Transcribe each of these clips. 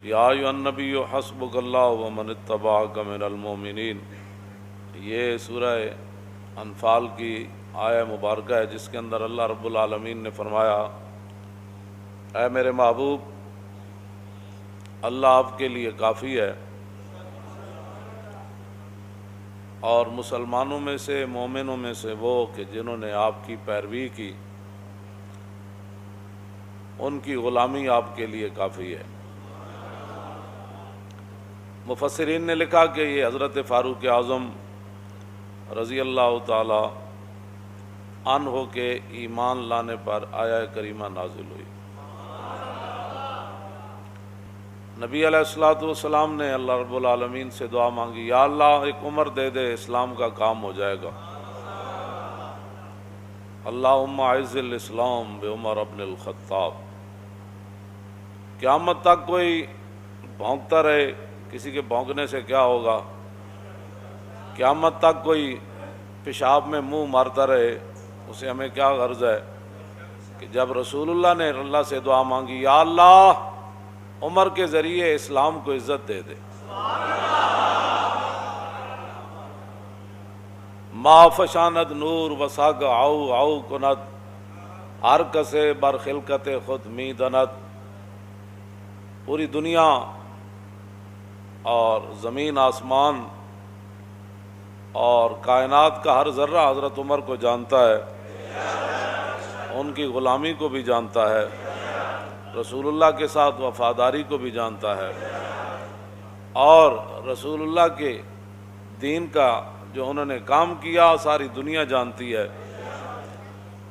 یا ایھا النبی حسبک اللہ ومن اتبعک من المؤمنین۔ یہ سورہ انفال کی آیہ مبارکہ ہے جس کے اندر اللہ رب العالمین نے فرمایا، اے میرے محبوب، اللہ آپ کے لیے کافی ہے، اور مسلمانوں میں سے، مومنوں میں سے وہ کہ جنہوں نے آپ کی پیروی کی، ان کی غلامی آپ کے لیے کافی ہے۔ مفسرین نے لکھا کہ یہ حضرت فاروق اعظم رضی اللہ تعالی عنہ کے ایمان لانے پر آیہ کریمہ نازل ہوئی۔ نبی علیہ السلام نے اللہ رب العالمین سے دعا مانگی، یا اللہ ایک عمر دے دے، اسلام کا کام ہو جائے گا۔ اللہم اعز الاسلام بعمر ابن الخطاب۔ قیامت تک کوئی بھونکتا رہے، کسی کے بھونکنے سے کیا ہوگا؟ قیامت تک کوئی پیشاب میں منہ مارتا رہے، اسے ہمیں کیا غرض ہے؟ کہ جب رسول اللہ نے اللہ سے دعا مانگی، یا اللہ عمر کے ذریعے اسلام کو عزت دے دے۔ ما فشاند نور وساگ آؤ آؤ کند، ہر کسے بر خلقت خود می دند۔ پوری دنیا اور زمین آسمان اور کائنات کا ہر ذرہ حضرت عمر کو جانتا ہے، ان کی غلامی کو بھی جانتا ہے، رسول اللہ کے ساتھ وفاداری کو بھی جانتا ہے، اور رسول اللہ کے دین کا جو انہوں نے کام کیا ساری دنیا جانتی ہے،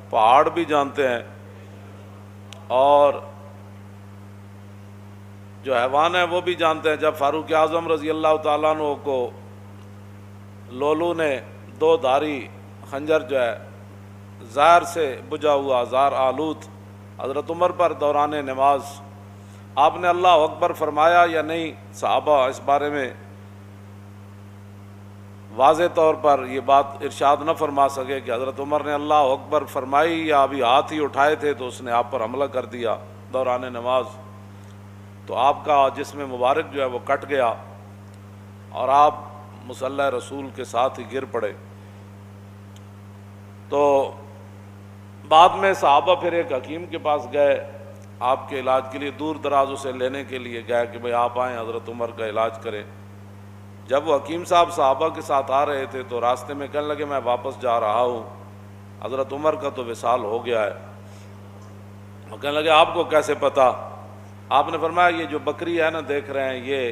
پہاڑ بھی جانتے ہیں، اور جو حیوان ہیں وہ بھی جانتے ہیں۔ جب فاروق اعظم رضی اللہ تعالیٰ عنہ کو لولو نے دو دھاری خنجر جو ہے زہر سے بجھا ہوا، زہر آلود، حضرت عمر پر دوران نماز، آپ نے اللہ اکبر فرمایا یا نہیں؟ صحابہ اس بارے میں واضح طور پر یہ بات ارشاد نہ فرما سکے کہ حضرت عمر نے اللہ اکبر فرمائی یا ابھی ہاتھ ہی اٹھائے تھے تو اس نے آپ پر حملہ کر دیا دوران نماز، تو آپ کا جسم مبارک جو ہے وہ کٹ گیا اور آپ مصلی رسول کے ساتھ ہی گر پڑے۔ تو بعد میں صحابہ پھر ایک حکیم کے پاس گئے، آپ کے علاج کے لیے دور دراز اسے لینے کے لیے گئے کہ بھئی آپ آئیں حضرت عمر کا علاج کریں۔ جب وہ حکیم صاحب صحابہ کے ساتھ آ رہے تھے تو راستے میں کہنے لگے میں واپس جا رہا ہوں، حضرت عمر کا تو وصال ہو گیا ہے۔ وہ کہنے لگے آپ کو کیسے پتہ؟ آپ نے فرمایا یہ جو بکری ہے نا دیکھ رہے ہیں، یہ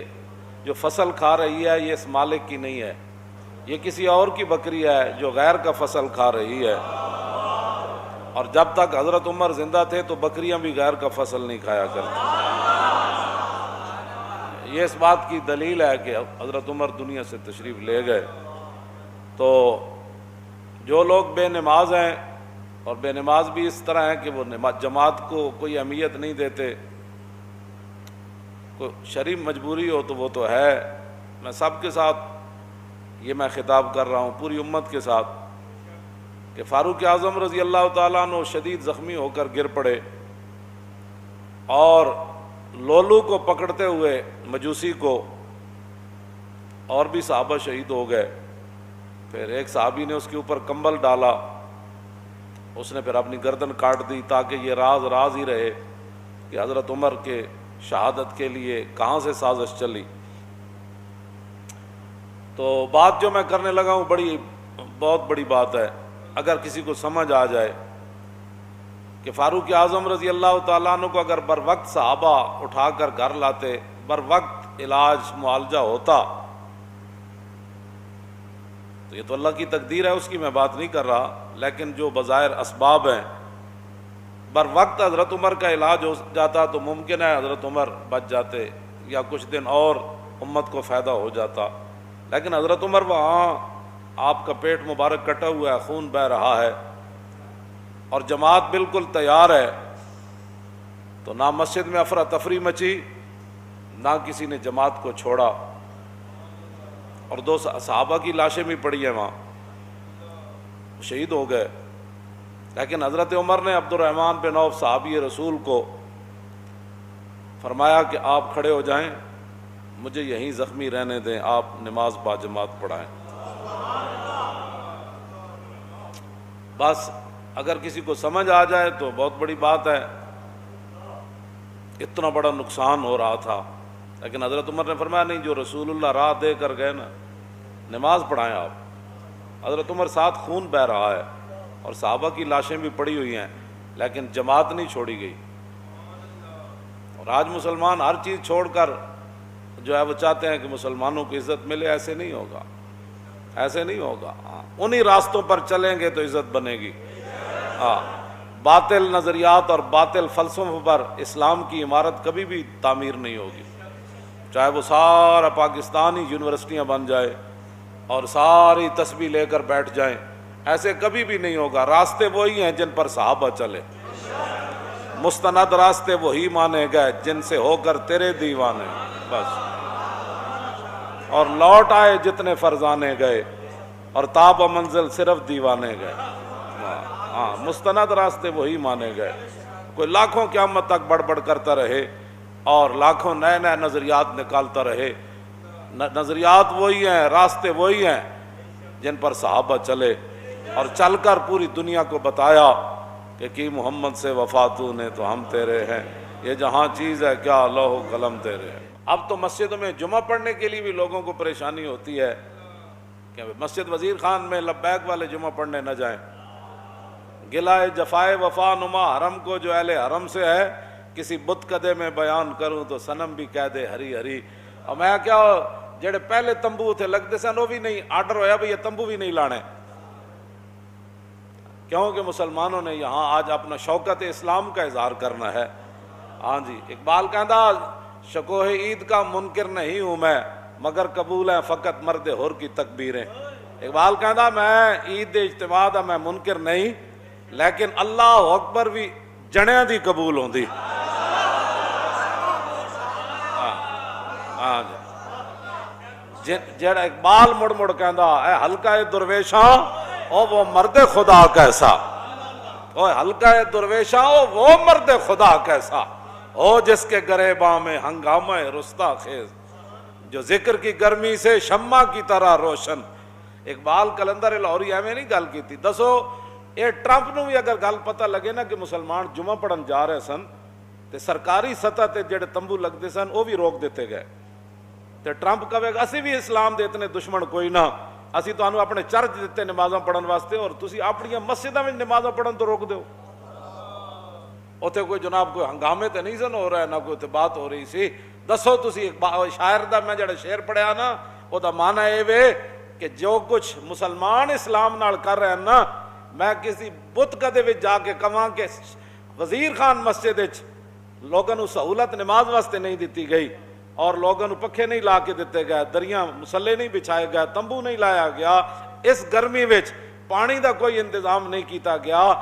جو فصل کھا رہی ہے یہ اس مالک کی نہیں ہے، یہ کسی اور کی بکری ہے جو غیر کا فصل کھا رہی ہے، اور جب تک حضرت عمر زندہ تھے تو بکریاں بھی غیر کا فصل نہیں کھایا کرتی۔ یہ اس بات کی دلیل ہے کہ حضرت عمر دنیا سے تشریف لے گئے۔ تو جو لوگ بے نماز ہیں، اور بے نماز بھی اس طرح ہیں کہ وہ جماعت کو کوئی اہمیت نہیں دیتے، کوئی شرعی مجبوری ہو تو وہ تو ہے، میں سب کے ساتھ یہ میں خطاب کر رہا ہوں، پوری امت کے ساتھ، کہ فاروق اعظم رضی اللہ تعالیٰ عنہ شدید زخمی ہو کر گر پڑے، اور لولو کو پکڑتے ہوئے مجوسی کو، اور بھی صحابہ شہید ہو گئے۔ پھر ایک صحابی نے اس کے اوپر کمبل ڈالا، اس نے پھر اپنی گردن کاٹ دی تاکہ یہ راز راز ہی رہے کہ حضرت عمر کے شہادت کے لیے کہاں سے سازش چلی۔ تو بات جو میں کرنے لگا ہوں بہت بڑی بات ہے، اگر کسی کو سمجھ آ جائے کہ فاروق اعظم رضی اللہ تعالیٰ عنہ کو اگر بر وقت صحابہ اٹھا کر گھر لاتے، بر وقت علاج معالجہ ہوتا، تو یہ تو اللہ کی تقدیر ہے، اس کی میں بات نہیں کر رہا، لیکن جو بظاہر اسباب ہیں، بر وقت حضرت عمر کا علاج ہو جاتا تو ممکن ہے حضرت عمر بچ جاتے یا کچھ دن اور امت کو فائدہ ہو جاتا، لیکن حضرت عمر وہاں، آپ کا پیٹ مبارک کٹا ہوا ہے، خون بہہ رہا ہے، اور جماعت بالکل تیار ہے، تو نہ مسجد میں افراتفری مچی، نہ کسی نے جماعت کو چھوڑا، اور دو صحابہ کی لاشیں بھی پڑی ہیں وہاں، شہید ہو گئے۔ لیکن حضرت عمر نے عبد الرحمن بن عوف صحابی رسول کو فرمایا کہ آپ کھڑے ہو جائیں، مجھے یہیں زخمی رہنے دیں، آپ نماز باجماعت پڑھائیں۔ بس اگر کسی کو سمجھ آ جائے تو بہت بڑی بات ہے، اتنا بڑا نقصان ہو رہا تھا، لیکن حضرت عمر نے فرمایا نہیں، جو رسول اللہ راہ دے کر گئے نا، نماز پڑھائیں آپ۔ حضرت عمر ساتھ خون بہہ رہا ہے اور صحابہ کی لاشیں بھی پڑی ہوئی ہیں، لیکن جماعت نہیں چھوڑی گئی۔ اور آج مسلمان ہر چیز چھوڑ کر جو ہے وہ چاہتے ہیں کہ مسلمانوں کو عزت ملے، ایسے نہیں ہوگا، ایسے نہیں ہوگا۔ انہی راستوں پر چلیں گے تو عزت بنے گی۔ باطل نظریات اور باطل فلسفوں پر اسلام کی عمارت کبھی بھی تعمیر نہیں ہوگی، چاہے وہ سارا پاکستانی یونیورسٹیاں بن جائے اور ساری تسبیح لے کر بیٹھ جائیں، ایسے کبھی بھی نہیں ہوگا۔ راستے وہی ہیں جن پر صحابہ چلے، مستند راستے وہی مانے گئے جن سے ہو کر تیرے دیوانے، بس۔ اور لوٹ آئے جتنے فرزانے گئے اور تاب و منزل صرف دیوانے گئے۔ مستند راستے وہی مانے گئے۔ کوئی لاکھوں قیامت تک بڑھ بڑھ کرتا رہے اور لاکھوں نئے نئے نظریات نکالتا رہے، نظریات وہی ہیں، راستے وہی ہیں جن پر صحابہ چلے اور چل کر پوری دنیا کو بتایا کہ کی محمد سے وفا تو نے تو ہم تیرے ہیں، یہ جہاں چیز ہے کیا لوح و قلم تیرے ہیں۔ اب تو مسجدوں میں جمعہ پڑھنے کے لیے بھی لوگوں کو پریشانی ہوتی ہے کہ مسجد وزیر خان میں لبیک والے جمعہ پڑھنے نہ جائیں۔ گلائے جفائے وفا نما حرم کو جو اہل حرم سے ہے، کسی بت کدے میں بیان کروں تو صنم بھی کہہ دے ہری ہری۔ اور میں کیا جڑے پہلے تمبو تھے لگتے سن وہ بھی نہیں، آرڈر ہویا بھی یہ تمبو بھی نہیں لانے، کیونکہ مسلمانوں نے یہاں آج اپنا شوکت اسلام کا اظہار کرنا ہے۔ ہاں جی، اقبال کہندا شکوہ عید کا منکر نہیں ہوں میں، مگر قبول ہے فقط مرد حر کی تکبیریں۔ اقبال کہندا میں عید اجتماع دا میں منکر نہیں، لیکن اللہ اکبر بھی جنیاں دی قبول ہوندی۔ ہاں جی، جڑا اقبال مڑ مڑ کہندا اے حلقہ درویشاں او وہ مرد خدا کیسا، او حلقہ درویشاں او وہ مرد خدا کیسا، او جس کے گریباں میں ہنگامہ رستا خیز، جو ذکر کی گرمی سے شمع کی طرح روشن۔ اقبال کلندر لاہوری ایویں نہیں گل کیتی۔ دسو یہ ٹرمپ نو بھی اگر گل پتہ لگے نا کہ مسلمان جمعہ پڑھن جا رہے سن تے سرکاری سطح تے جڑے تمبو لگتے سن وہ بھی روک دیتے گئے، تے ٹرمپ کہے گا اسی بھی اسلام دے اتنے دشمن کوئی نہ، اسی تو اپنے چرچ دیتے نمازاں پڑھن واسطے اور تسی اپنی مسجداں میں نمازاں پڑھن تو روک دیو۔ اتنے کوئی جناب کوئی ہنگامے تے نہیں سن ہو رہا ہے، نہ کوئی بات ہو رہی سی۔ دسو تسی شاعر دا میں جڑا شعر پڑھیا نا وہ دا معنی اے وے کہ جو کچھ مسلمان اسلام نال کر رہے ہیں نا، میں کسی بت کدے وچ جا کے کہاں کہ وزیر خان مسجد وچ لوگوں نو سہولت نماز واسطے نہیں دیتی گئی اور لوگوں نو پکھے نہیں لا کے دیتے گئے، دریاں مسلے نہیں بچھائے گئے، تمبو نہیں لایا گیا، اس گرمی وچ پانی دا کوئی انتظام نہیں کیتا گیا،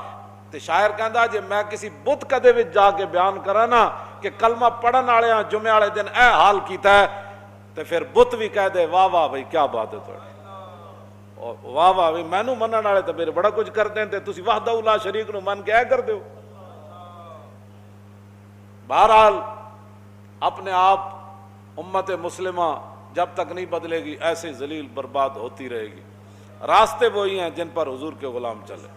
تے شاعر کہندا جے میں کسی بت کدے وچ جا کے بیان کراں نا کہ کلمہ پڑھن والےاں جمعے والے دن اے حال کیتا ہے، تے پھر بت بھی کہہ دے واہ واہ بھائی کیا بات ہے تھوڑی، واہ واہ بھائی مینوں منن والے تے میرے بڑا کچھ کرتے ہیں تے تسی وحدہ لا شریک نو من کے اے کر دیو۔ بہرحال اپنے آپ امت مسلمہ جب تک نہیں بدلے گی ایسے ذلیل برباد ہوتی رہے گی۔ راستے وہی ہیں جن پر حضور کے غلام چلے۔